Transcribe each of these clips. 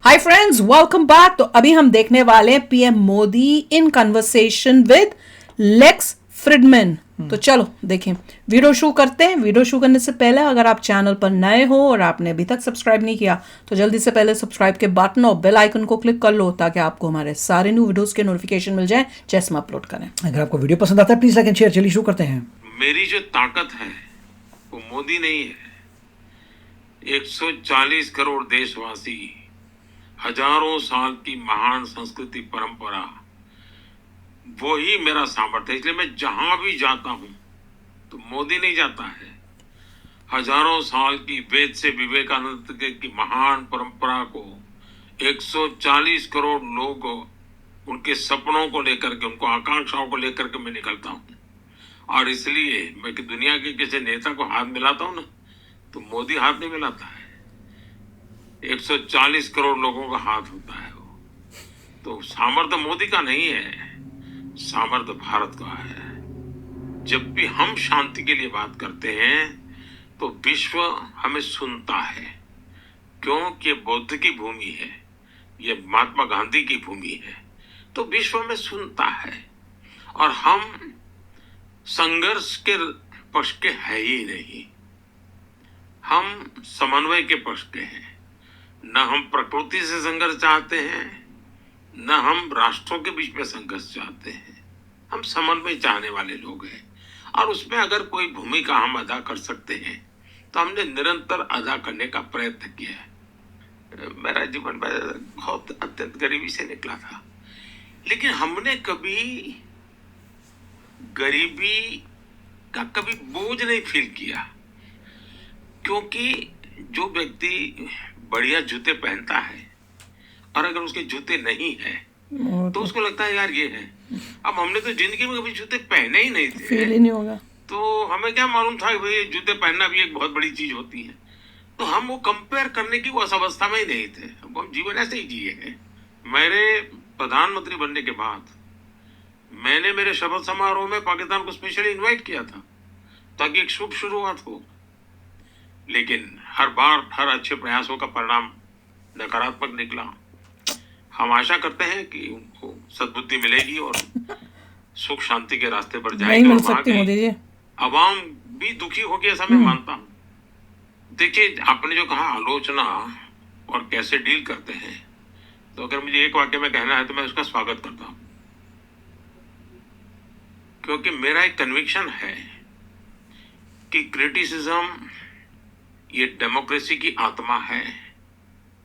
Hi friends, welcome back. तो अभी हम देखने वाले हैं PM Modi in conversation with Lex Fridman. तो चलो देखें, वीडियो शुरू करते हैं। वीडियो शुरू करने से पहले अगर आप चैनल पर नए हो और आपने अभी तक सब्सक्राइब नहीं किया तो जल्दी से पहले सब्सक्राइब के बटन और बेल आइकन को क्लिक कर लो ताकि आपको हमारे सारे न्यू वीडियोस के नोटिफिकेशन मिल जाए जैसे हम अपलोड करें। अगर आपको वीडियो पसंद आता है प्लीज लाइक एंड शेयर। चलिए शुरू करते हैं। मेरी जो ताकत है वो मोदी नहीं है। 140 करोड़ देशवासी, हजारों साल की महान संस्कृति परंपरा, वो ही मेरा सामर्थ्य है। इसलिए मैं जहां भी जाता हूं तो मोदी नहीं जाता है। हजारों साल की वेद से विवेकानंद की महान परंपरा को 140 करोड़ लोग उनके सपनों को लेकर के, उनको आकांक्षाओं को लेकर के मैं निकलता हूं। और इसलिए मैं कि दुनिया के किसी नेता को हाथ मिलाता हूं ना, तो मोदी हाथ नहीं मिलाता है, 140 करोड़ लोगों का हाथ होता है वो। तो सामर्थ्य मोदी का नहीं है, सामर्थ्य भारत का है। जब भी हम शांति के लिए बात करते हैं तो विश्व हमें सुनता है, क्योंकि बौद्ध की भूमि है, ये महात्मा गांधी की भूमि है, तो विश्व में सुनता है। और हम संघर्ष के पक्ष के है ही नहीं, हम समन्वय के पक्ष के हैं। न हम प्रकृति से संघर्ष चाहते हैं, न हम राष्ट्रों के बीच में संघर्ष चाहते हैं। हम समन्वय चाहने वाले लोग हैं, और उसमें अगर कोई भूमिका हम अदा कर सकते हैं तो हमने निरंतर अदा करने का प्रयत्न किया है। मेरा जीवन बहुत अत्यंत गरीबी से निकला था, लेकिन हमने कभी गरीबी का कभी बोझ नहीं फील किया, क्योंकि जो व्यक्ति बढ़िया जूते पहनता है और अगर उसके जूते नहीं है तो उसको लगता है यार ये है। अब हमने तो जिंदगी में कभी जूते पहने ही नहीं थे, फील ही नहीं होगा, तो हमें क्या मालूम था कि भाई जूते पहनना भी एक बहुत बड़ी चीज होती है। तो हम वो कंपेयर करने की वो अवस्था में ही नहीं थे, हम जीवन ऐसे ही जिए हैं। मेरे प्रधानमंत्री बनने के बाद मैंने मेरे शपथ समारोह में पाकिस्तान को स्पेशली इनवाइट किया था ताकि एक शुभ शुरुआत हो, लेकिन हर बार हर अच्छे प्रयासों का परिणाम नकारात्मक निकला। हम आशा करते हैं कि उनको सद्बुद्धि मिलेगी और सुख शांति के रास्ते पर जाएंगे। नहीं मिल सकती मोदी जी। अवाम भी दुखी होगी ऐसा मैं मानता हूँ। देखिए, आपने जो कहा आलोचना और कैसे डील करते हैं, तो अगर मुझे एक वाक्य में कहना है तो मैं उसका स्वागत करता हूँ, क्योंकि मेरा एक कन्विक्शन है कि क्रिटिसिज्म ये डेमोक्रेसी की आत्मा है।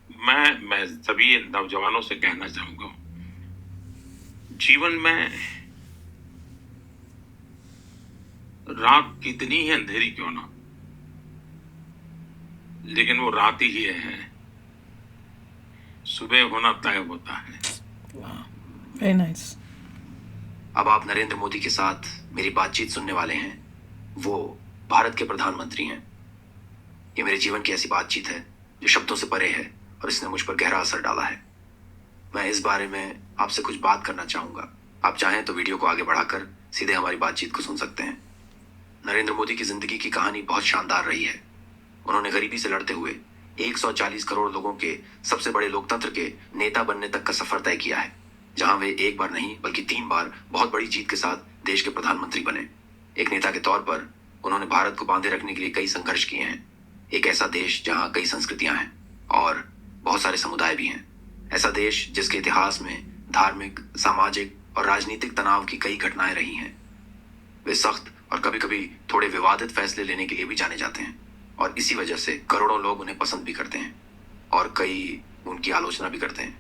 मैं सभी नौजवानों से कहना चाहूंगा, जीवन में रात कितनी ही अंधेरी क्यों ना, लेकिन वो रात ही है, सुबह होना तय होता है। Very nice. अब आप नरेंद्र मोदी के साथ मेरी बातचीत सुनने वाले हैं। वो भारत के प्रधानमंत्री हैं। ये मेरे जीवन की ऐसी बातचीत है जो शब्दों से परे है और इसने मुझ पर गहरा असर डाला है। मैं इस बारे में आपसे कुछ बात करना चाहूँगा। आप चाहें तो वीडियो को आगे बढ़ाकर सीधे हमारी बातचीत को सुन सकते हैं। नरेंद्र मोदी की जिंदगी की कहानी बहुत शानदार रही है। उन्होंने गरीबी से लड़ते हुए 140 करोड़ लोगों के सबसे बड़े लोकतंत्र के नेता बनने तक का सफर तय किया है, जहां वे एक बार नहीं बल्कि 3 बार बहुत बड़ी जीत के साथ देश के प्रधानमंत्री बने। एक नेता के तौर पर उन्होंने भारत को बांधे रखने के लिए कई संघर्ष किए हैं। एक ऐसा देश जहां कई संस्कृतियां हैं और बहुत सारे समुदाय भी हैं। ऐसा देश जिसके इतिहास में धार्मिक, सामाजिक और राजनीतिक तनाव की कई घटनाएं रही हैं। वे सख्त और कभी कभी थोड़े विवादित फैसले लेने के लिए भी जाने जाते हैं, और इसी वजह से करोड़ों लोग उन्हें पसंद भी करते हैं और कई उनकी आलोचना भी करते हैं।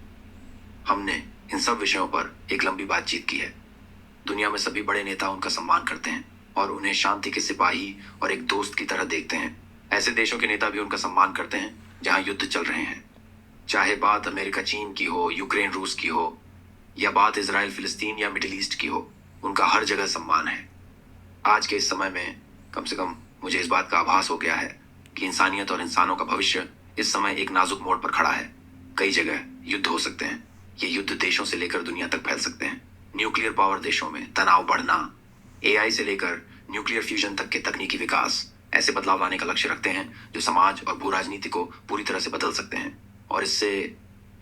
हमने इन सब विषयों पर एक लंबी बातचीत की है। दुनिया में सभी बड़े नेता उनका सम्मान करते हैं और उन्हें शांति के सिपाही और एक दोस्त की तरह देखते हैं। ऐसे देशों के नेता भी उनका सम्मान करते हैं जहां युद्ध चल रहे हैं, चाहे बात अमेरिका चीन की हो, यूक्रेन रूस की हो, या बात इजराइल फिलिस्तीन या मिडिल ईस्ट की हो, उनका हर जगह सम्मान है। आज के इस समय में कम से कम मुझे इस बात का आभास हो गया है कि इंसानियत और इंसानों का भविष्य इस समय एक नाजुक मोड़ पर खड़ा है। कई जगह युद्ध हो सकते हैं। ये युद्ध देशों से लेकर दुनिया तक फैल सकते हैं। न्यूक्लियर पावर देशों में तनाव बढ़ना, एआई से लेकर न्यूक्लियर फ्यूजन तक के तकनीकी विकास ऐसे बदलाव लाने का लक्ष्य रखते हैं जो समाज और भू राजनीति को पूरी तरह से बदल सकते हैं। और इससे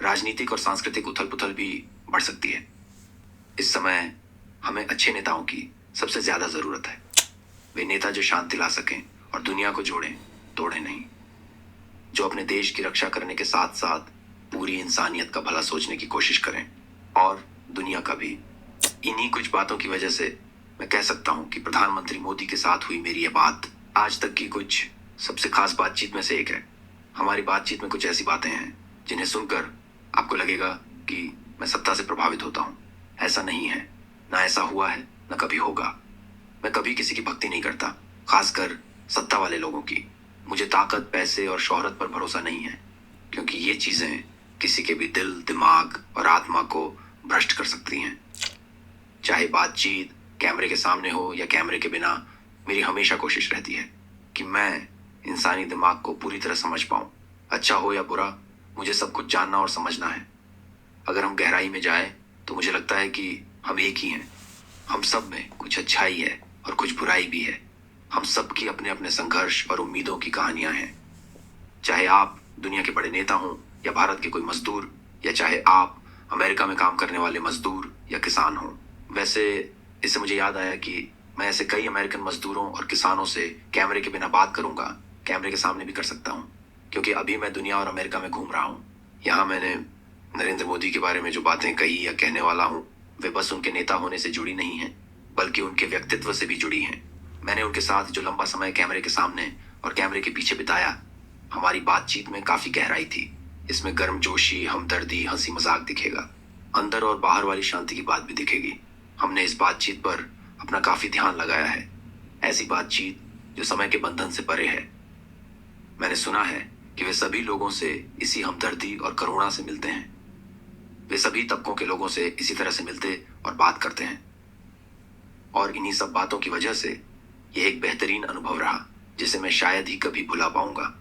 राजनीतिक और सांस्कृतिक उथल पुथल भी बढ़ सकती है। इस समय हमें अच्छे नेताओं की सबसे ज्यादा जरूरत है। वे नेता जो शांति ला सकें और दुनिया को जोड़ें, तोड़ें नहीं। जो अपने देश की रक्षा करने के साथ साथ पूरी इंसानियत का भला सोचने की कोशिश करें, और दुनिया का भी। इन्हीं कुछ बातों की वजह से मैं कह सकता हूं कि प्रधानमंत्री मोदी के साथ हुई मेरी ये बात आज तक की कुछ सबसे खास बातचीत में से एक है। हमारी बातचीत में कुछ ऐसी बातें हैं जिन्हें सुनकर आपको लगेगा कि मैं सत्ता से प्रभावित होता हूं। ऐसा नहीं है, ना ऐसा हुआ है, ना कभी होगा। मैं कभी किसी की भक्ति नहीं करता, खासकर सत्ता वाले लोगों की। मुझे ताकत, पैसे और शोहरत पर भरोसा नहीं है, क्योंकि ये चीजें किसी के भी दिल, दिमाग और आत्मा को भ्रष्ट कर सकती हैं। चाहे बातचीत कैमरे के सामने हो या कैमरे के बिना, मेरी हमेशा कोशिश रहती है कि मैं इंसानी दिमाग को पूरी तरह समझ पाऊं। अच्छा हो या बुरा, मुझे सब कुछ जानना और समझना है। अगर हम गहराई में जाए तो मुझे लगता है कि हम एक ही हैं। हम सब में कुछ अच्छाई है और कुछ बुराई भी है। हम सब की अपने अपने संघर्ष और उम्मीदों की कहानियां हैं। चाहे आप दुनिया के बड़े नेता हों या भारत के कोई मजदूर, या चाहे आप अमेरिका में काम करने वाले मजदूर या किसान हों। वैसे इससे मुझे याद आया कि मैं ऐसे कई अमेरिकन मजदूरों और किसानों से कैमरे के बिना बात करूंगा, कैमरे के सामने भी कर सकता हूं, क्योंकि अभी मैं दुनिया और अमेरिका में घूम रहा हूं। यहाँ मैंने नरेंद्र मोदी के बारे में जो बातें कही या कहने वाला हूं, वे बस उनके नेता होने से जुड़ी नहीं हैं, बल्कि उनके व्यक्तित्व से भी जुड़ी हैं। मैंने उनके साथ जो लंबा समय कैमरे के सामने और कैमरे के पीछे बिताया, हमारी बातचीत में काफी गहराई थी। इसमें गर्मजोशी, हमदर्दी, हंसी मजाक दिखेगा। अंदर और बाहर वाली शांति की बात भी दिखेगी। हमने इस बातचीत पर अपना काफी ध्यान लगाया है। ऐसी बातचीत जो समय के बंधन से परे है। मैंने सुना है कि वे सभी लोगों से इसी हमदर्दी और करुणा से मिलते हैं। वे सभी तबकों के लोगों से इसी तरह से मिलते और बात करते हैं। और इन्हीं सब बातों की वजह से यह एक बेहतरीन अनुभव रहा, जिसे मैं शायद ही कभी भुला पाऊंगा।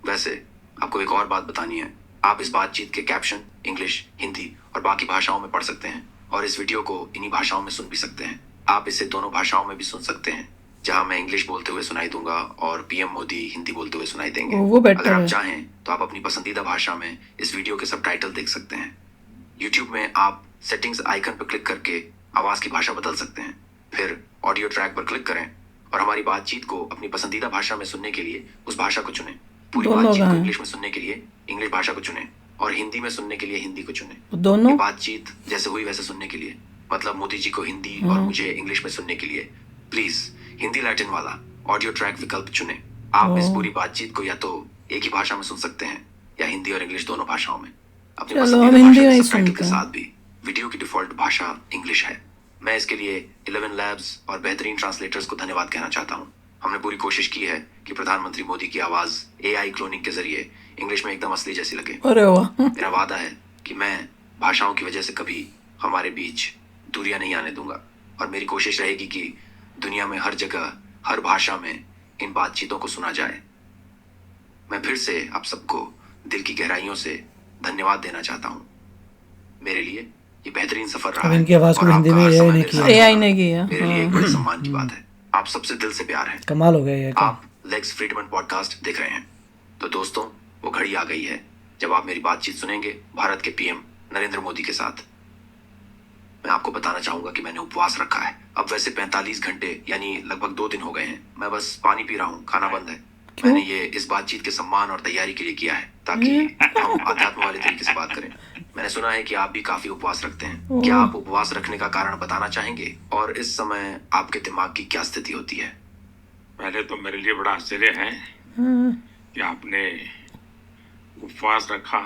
वैसे आपको एक और बात बतानी है। आप इस बातचीत के कैप्शन इंग्लिश, हिंदी और बाकी भाषाओं में पढ़ सकते हैं, और इस वीडियो को इन्हीं भाषाओं में सुन भी सकते हैं। आप इसे दोनों भाषाओं में भी सुन सकते हैं, जहां मैं इंग्लिश बोलते हुए सुनाई दूंगा और पीएम मोदी हिंदी बोलते हुए सुनाई देंगे। वो बेटर अगर आप है। चाहें तो आप अपनी पसंदीदा भाषा में इस वीडियो के सबटाइटल देख सकते हैं। यूट्यूब में आप सेटिंग्स आइकन पर क्लिक करके आवाज की भाषा बदल सकते हैं। फिर ऑडियो ट्रैक पर क्लिक करें और हमारी बातचीत को अपनी पसंदीदा भाषा में सुनने के लिए उस भाषा को चुनें। पूरी दोनों बातचीत को हैं। इंग्लिश में सुनने के लिए इंग्लिश भाषा को चुनें, और हिंदी में सुनने के लिए हिंदी को चुनें। दोनों? ये बातचीत जैसे हुई वैसे सुनने के लिए, मतलब मोदी जी को हिंदी और मुझे इंग्लिश में सुनने के लिए, प्लीज हिंदी लैटिन वाला ऑडियो ट्रैक विकल्प चुनें। आप इस पूरी बातचीत को या तो एक ही भाषा में सुन सकते हैं या हिंदी और इंग्लिश दोनों भाषाओं में। अपनी चलो, पसंदीदा हम हिंदी भाषा में के ही सबटाइटल सुनते के हैं। साथ भी। वीडियो की डिफॉल्ट भाषा इंग्लिश है। मैं इसके लिए 11 लैब्स और बेहतरीन ट्रांसलेटर्स को धन्यवाद कहना चाहता हूँ। हमने पूरी कोशिश की है कि प्रधानमंत्री मोदी की आवाज एआई क्लोनिंग के जरिए इंग्लिश में एकदम असली जैसी लगे। अरे वाह। मेरा वादा है कि मैं भाषाओं की वजह से कभी हमारे बीच दूरियां नहीं आने दूंगा, और मेरी कोशिश रहेगी कि दुनिया में हर जगह, हर भाषा में इन बातचीतों को सुना जाए। मैं फिर से आप सबको दिल की गहराइयों से धन्यवाद देना चाहता हूँ। मेरे लिए ये बेहतरीन सफर रहा अब है, इनकी आवाज को और हिंदी आपका में हर AI समय ने मेरे किया। साथ AI होना ने किया, मेरे लिए एक हाँ। बड़े सम्मान की बात है। आप सबसे दिल से प्यार है। कमाल हो गया ये तो। आप लेक्स फ्रीडमैन पॉडकास्ट देख रहे हैं, तो दोस्तों वो घड़ी आ गई है जब आप मेरी बातचीत सुनेंगे भारत के पीएम नरेंद्र मोदी के साथ। मैं आपको बताना चाहूंगा कि मैंने उपवास रखा है। अब वैसे 45 घंटे यानी लगभग 2 दिन हो गए हैं। मैं बस पानी पी रहा हूँ, खाना बंद है। मैंने ये इस बातचीत के सम्मान और तैयारी के लिए किया है, ताकि हम अध्यात्म वाले तरीके से बात करें। मैंने सुना है कि आप भी काफी उपवास रखते हैं। क्या आप उपवास रखने का कारण बताना चाहेंगे, और इस समय आपके दिमाग की क्या स्थिति होती है? पहले तो मेरे लिए बड़ा आश्चर्य है कि आपने उपवास रखा,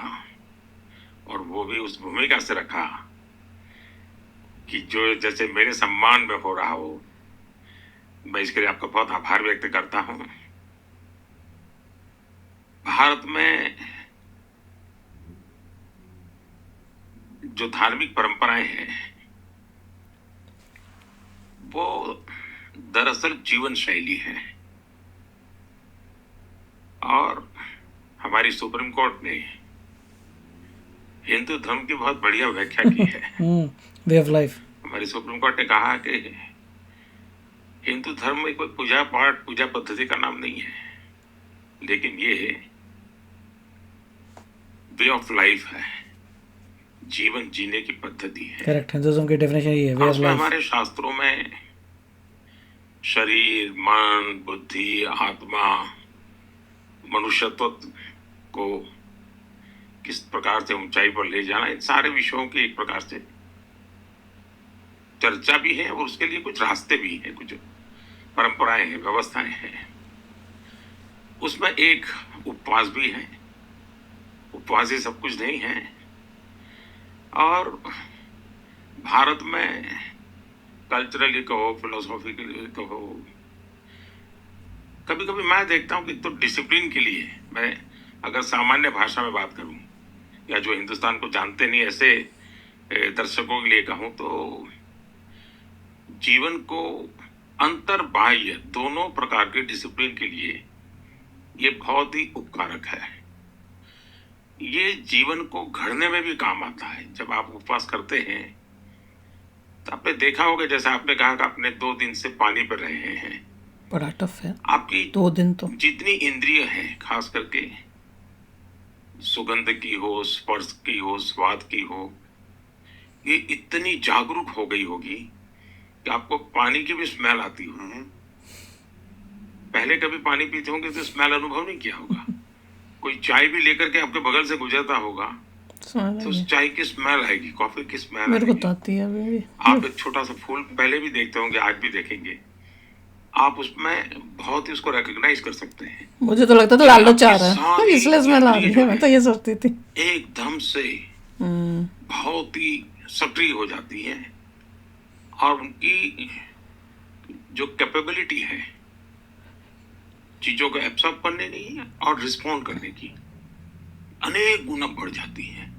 और वो भी उस भूमिका से रखा कि जो जैसे मेरे सम्मान में हो रहा हो। मैं इसके लिए आपका बहुत आभार व्यक्त करता हूँ। भारत में जो धार्मिक परंपराएं हैं, वो दरअसल जीवन शैली है, और हमारी सुप्रीम कोर्ट ने हिंदू धर्म की बहुत बढ़िया व्याख्या की है। Way of life. हमारी सुप्रीम कोर्ट ने कहा कि हिंदू धर्म में कोई पूजा पाठ, पूजा पद्धति का नाम नहीं है, लेकिन ये वे ऑफ लाइफ है। जीवन जीने की पद्धति है। करेक्ट, हिंदुइज्म की डेफिनेशन ये है, वे ऑफ उसमें लाइफ। हमारे शास्त्रों में शरीर, मन, बुद्धि, आत्मा, मनुष्यत्व को किस प्रकार से ऊंचाई पर ले जाना, इन सारे विषयों की एक प्रकार से चर्चा भी है और उसके लिए कुछ रास्ते भी हैं, कुछ परंपराएं हैं, व्यवस्थाएं हैं। उसमें एक उपवास भी है। उपवास ही सब कुछ नहीं है। और भारत में कल्चरली कहो, फिलोसॉफिकली कहो, कभी कभी मैं देखता हूँ कि तो डिसिप्लिन के लिए, मैं अगर सामान्य भाषा में बात करूँ या जो हिंदुस्तान को जानते नहीं ऐसे दर्शकों के लिए कहूँ, तो जीवन को अंतर बाह्य दोनों प्रकार के डिसिप्लिन के लिए ये बहुत ही उपकारक है। ये जीवन को घड़ने में भी काम आता है। जब आप उपवास करते हैं तो आपने देखा होगा, जैसे आपने कहा कि आपने 2 दिन से पानी पर रहे हैं, बड़ा टफ है आपकी 2 दिन तो। जितनी इंद्रिय हैं, खास करके सुगंध की हो, स्पर्श की हो, स्वाद की हो, ये इतनी जागरूक हो गई होगी कि आपको पानी की भी स्मेल आती होगी। पहले कभी पानी पीते होंगे तो स्मेल अनुभव नहीं किया होगा। कोई चाय भी लेकर के आपके बगल से गुजरता होगा तो उस चाय की स्मेल आएगी, कॉफी की स्मेल मेरे को आएगी। तो आती है अभी भी। आप एक छोटा सा फूल पहले भी देखते होंगे, आज भी देखेंगे, आप उसमें बहुत ही उसको रिकॉग्नाइज कर सकते हैं। मुझे तो लगता था लाल लो चाह रहा है, सारी इसलिए स्मेल आ रही है, मैं तो ये सोचती थी। एकदम से हम्म, बहुत ही सक्रिय हो जाती है और उनकी जो कैपेबिलिटी है चीजों को एब्सॉर्ब करने की और रिस्पॉन्ड करने की अनेक गुना बढ़ जाती है।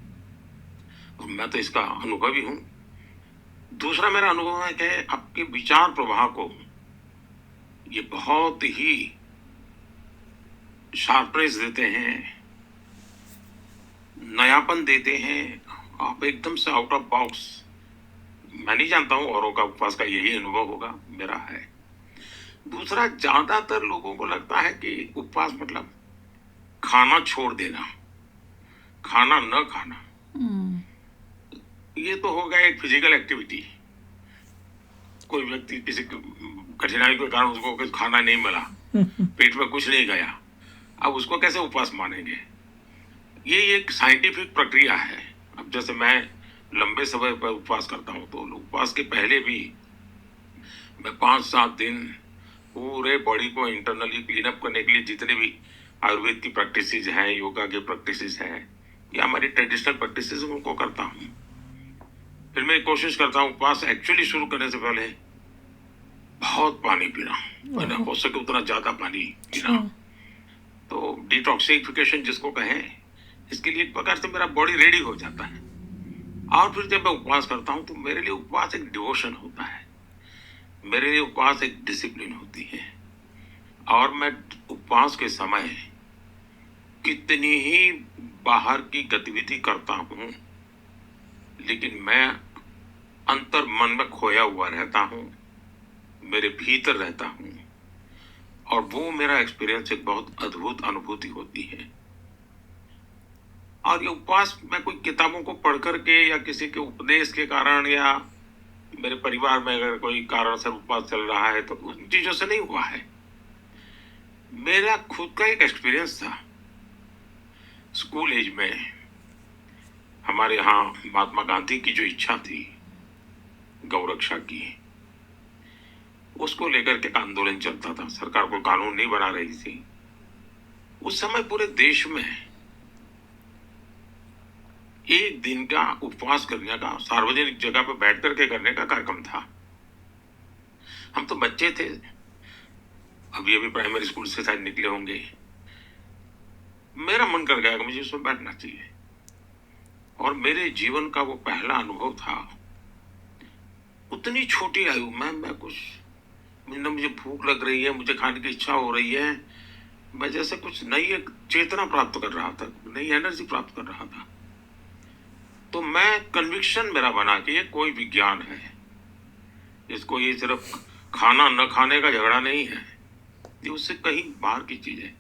और मैं तो इसका अनुभवी हूं। दूसरा मेरा अनुभव है कि आपके विचार प्रवाह को ये बहुत ही शार्पनेस देते हैं, नयापन देते हैं। आप एकदम से आउट ऑफ बॉक्स, मैं नहीं जानता हूं औरों का उपवास का यही अनुभव होगा, मेरा है। दूसरा, ज्यादातर लोगों को लगता है कि उपवास मतलब खाना छोड़ देना, खाना न खाना। ये तो होगा एक फिजिकल एक्टिविटी। कोई व्यक्ति किसी कठिनाई के कारण उसको कुछ खाना नहीं मिला, पेट में कुछ नहीं गया, अब उसको कैसे उपवास मानेंगे? ये एक साइंटिफिक प्रक्रिया है। अब जैसे मैं लंबे समय पर उपवास करता हूँ तो उपवास के पहले भी मैं 5-7 दिन पूरे बॉडी को इंटरनली क्लीन अप करने के लिए जितने भी आयुर्वेद की प्रैक्टिसेस हैं, योगा की प्रैक्टिसेस हैं या हमारी ट्रेडिशनल प्रैक्टिसेस उनको करता हूँ। फिर मैं कोशिश करता हूँ उपवास एक्चुअली शुरू करने से पहले बहुत पानी पीना, मैंने हो सके उतना ज्यादा पानी पीना। तो डिटॉक्सिफिकेशन जिसको कहें, इसके लिए एक प्रकार से मेरा बॉडी रेडी हो जाता है। और फिर जब मैं उपवास करता हूँ तो मेरे लिए उपवास एक डिवोशन होता है, मेरे लिए उपवास एक डिसिप्लिन होती है। और मैं उपवास के समय कितनी ही बाहर की गतिविधि करता हूँ, लेकिन मैं अंतर मन में खोया हुआ रहता हूँ, मेरे भीतर रहता हूँ। और वो मेरा एक्सपीरियंस एक बहुत अद्भुत अनुभूति होती है। और ये उपवास मैं कोई किताबों को पढ़ करके या किसी के उपदेश के कारण या मेरे परिवार में अगर कोई कारण से उपवास चल रहा है तो उन चीजों से नहीं हुआ है। मेरा खुद का एक एक्सपीरियंस था। स्कूल एज में हमारे यहाँ महात्मा गांधी की जो इच्छा थी गौरक्षा की, उसको लेकर के आंदोलन चलता था। सरकार को कानून नहीं बना रही थी उस समय। पूरे देश में एक दिन का उपवास करने का, सार्वजनिक जगह पर बैठ करके करने का कार्यक्रम था। हम तो बच्चे थे, अभी प्राइमरी स्कूल से शायद निकले होंगे। मेरा मन कर गया कि मुझे उसमें बैठना चाहिए। और मेरे जीवन का वो पहला अनुभव था। उतनी छोटी आयु में मैं कुछ, मुझे भूख लग रही है, मुझे खाने की इच्छा हो रही है, मैं जैसे कुछ नई एक चेतना प्राप्त कर रहा था, नई एनर्जी प्राप्त कर रहा था। तो मैं कन्विक्शन मेरा बना कि ये कोई विज्ञान है, इसको ये सिर्फ खाना न खाने का झगड़ा नहीं है, ये उससे कहीं बाहर की चीज है।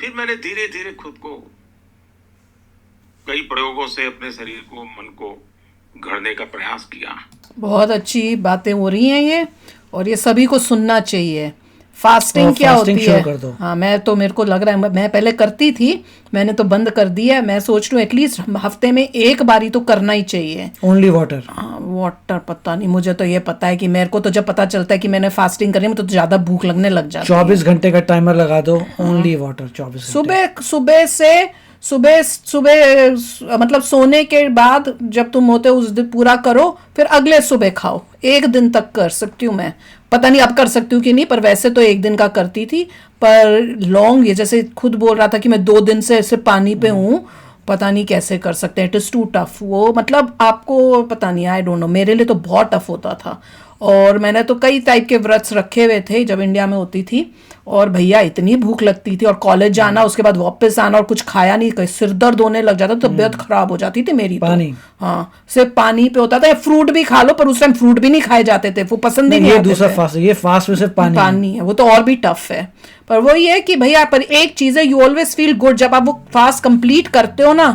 फिर मैंने धीरे धीरे खुद को कई प्रयोगों से अपने शरीर को, मन को गढ़ने का प्रयास किया। बहुत अच्छी बातें हो रही हैं ये, और ये सभी को सुनना चाहिए। फास्टिंग तो क्या फास्टिंग होती शुरू है? कर दो। हाँ, मेरे को लग रहा है, मैं पहले करती थी, मैंने तो बंद कर दिया है। मैं सोच रही हूँ एटलीस्ट हफ्ते में एक बारी तो करना ही चाहिए। Only water. हाँ, वाटर पता नहीं, मुझे तो ये पता है कि मेरे को तो जब पता चलता है कि मैंने फास्टिंग करी है तो ज्यादा भूख लगने लग जाती है। 24 घंटे का टाइमर लगा दो, ओनली वाटर 24 घंटे। सुबह मतलब सोने के बाद जब तुम होते हो उस दिन पूरा करो, फिर अगले सुबह खाओ। एक दिन तक कर सकती हूँ मैं, पता नहीं अब कर सकती हूँ कि नहीं, पर वैसे तो एक दिन का करती थी। पर लॉन्ग, ये जैसे खुद बोल रहा था कि मैं 2 दिन से ऐसे पानी पे हूँ, पता नहीं कैसे कर सकते हैं। It is too tough. वो मतलब आपको पता नहीं, आई डोंट नो, मेरे लिए तो बहुत टफ होता था। और मैंने तो कई टाइप के व्रत रखे हुए थे जब इंडिया में होती थी, और भैया इतनी भूख लगती थी, और कॉलेज जाना, उसके बाद वापस आना और कुछ खाया नहीं, कहीं सिर दर्द होने लग जाता, तबीयत खराब हो जाती थी मेरी। पानी। तो हाँ, सिर्फ पानी पे होता था। फ्रूट भी खा लो, पर उस टाइम फ्रूट भी नहीं खाए जाते थे, वो पसंद ही नहीं ये आते दूसरा थे। फास्ट है, ये फास्ट में सिर्फ पानी है, वो तो और भी टफ है। पर वो ये है कि भैया, पर एक चीज है, यू ऑलवेज फील गुड जब आप वो फास्ट कंप्लीट करते हो ना,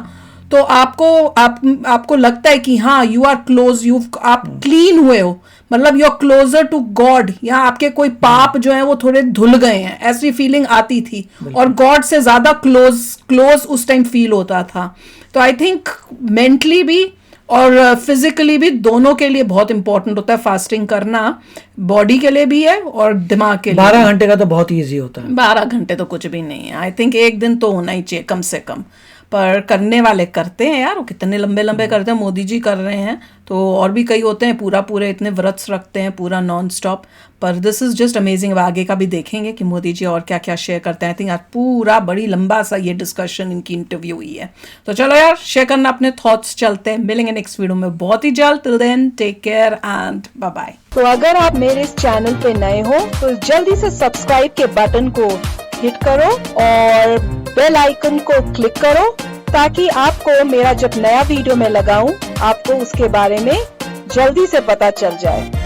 तो आपको लगता है कि हाँ, यू आर क्लोज, आप क्लीन हुए हो, मतलब you are closer to god, या आपके कोई पाप जो है वो थोड़े धुल गए हैं, ऐसी फीलिंग आती थी। और गॉड से ज्यादा क्लोज उस टाइम फील होता था। तो आई थिंक मेंटली भी और फिजिकली भी, दोनों के लिए बहुत इंपॉर्टेंट होता है फास्टिंग करना। बॉडी के लिए भी है और दिमाग के लिए। 12 घंटे का तो बहुत ईजी होता है। 12 घंटे तो कुछ भी नहीं है। आई थिंक एक दिन तो होना ही चाहिए कम से कम। पर करने वाले करते हैं यार, वो कितने लंबे लंबे करते हैं। मोदी जी कर रहे हैं, तो और भी कई होते हैं पूरे इतने व्रत रखते हैं पूरा नॉन स्टॉप। पर दिस इज जस्ट अमेजिंग। आगे का भी देखेंगे कि मोदी जी और क्या क्या शेयर करते हैं। आई थिंक आज पूरा बड़ी लंबा सा ये डिस्कशन, इनकी इंटरव्यू हुई है। तो चलो यार, शेयर करना अपने थॉट्स। चलते हैं, मिलेंगे नेक्स्ट वीडियो में बहुत ही जल्द। Till then, take care and bye bye. तो अगर आप मेरे इस चैनल पे नए हो तो जल्दी से सब्सक्राइब के बटन को हिट करो और बेल आइकन को क्लिक करो, ताकि आपको मेरा जब नया वीडियो मैं लगाऊं, आपको उसके बारे में जल्दी से पता चल जाए।